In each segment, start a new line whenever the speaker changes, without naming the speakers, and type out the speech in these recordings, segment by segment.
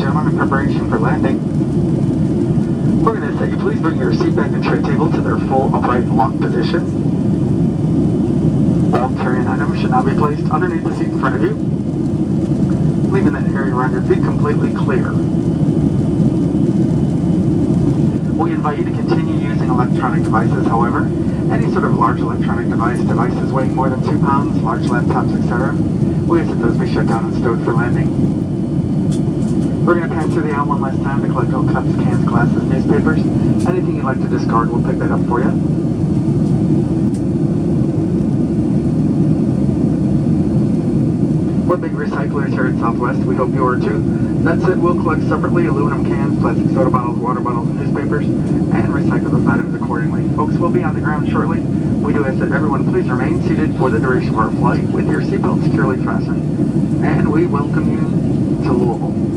gentlemen, in preparation for landing, we're going to say please bring your seat back and tray table to their full upright lock position. All carry-on items should now be placed underneath the seat in front of you, leaving that area around your feet completely clear. We invite you to continue using electronic devices, however. Any sort of large electronic devices weighing more than 2 pounds, large laptops, etc., we ask that those be shut down and stowed for landing. We're going to pass through the aisle one last time to collect all cups, cans, glasses, newspapers. Anything you'd like to discard, we'll pick that up for you. We're big recyclers here at Southwest. We hope you are too. That said, we'll collect separately aluminum cans, plastic soda bottles, water bottles, and newspapers, and recycle those items accordingly. Folks will be on the ground shortly. We do ask that everyone please remain seated for the duration of our flight with your seatbelt securely fastened. And we welcome you to Louisville.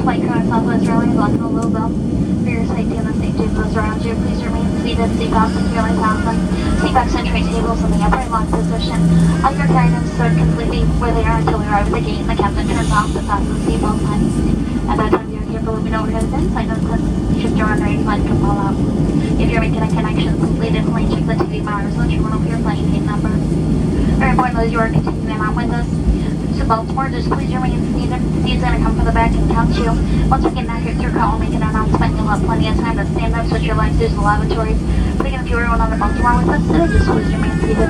flight crew on Southwest Airlines, welcome to Louisville. For your safety and the safety of those around you, please remain seated, seatbelts securely fastened. Seatbacks and tray tables in the upright lock position. All your carry-ins stored completely where they are until we arrive at the gate and the captain turns off the fasten seatbelt signs. At that time, you're careful let me know where it is. I know that shift your under 85 can fall out. If you're making a connection, simply definitely check the TV monitors so that you run over your flight gate number. Very important that you are continuing on with us. To Baltimore, just please remain seated. Steve's going to come from the back and count you. Once we get back at your call, we'll make an announcement. You'll have plenty of time to stand up, switch your legs, use the lavatories. But again, if you were going on to Baltimore with us today, just please remain seated.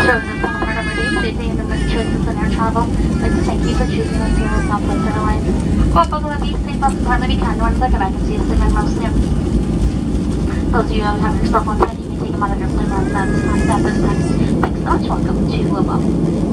Shows us on part of our day, safety and the best choices in air travel. I'd like to thank you for choosing us here at Southwest Airlines. Go up, buckle up, be safe, up, partly be kind to one another. I can see us again real soon. Those of you who have your cell phones ready, you may take them out of your plane runs at this time. Thanks so much. Welcome to Louisville.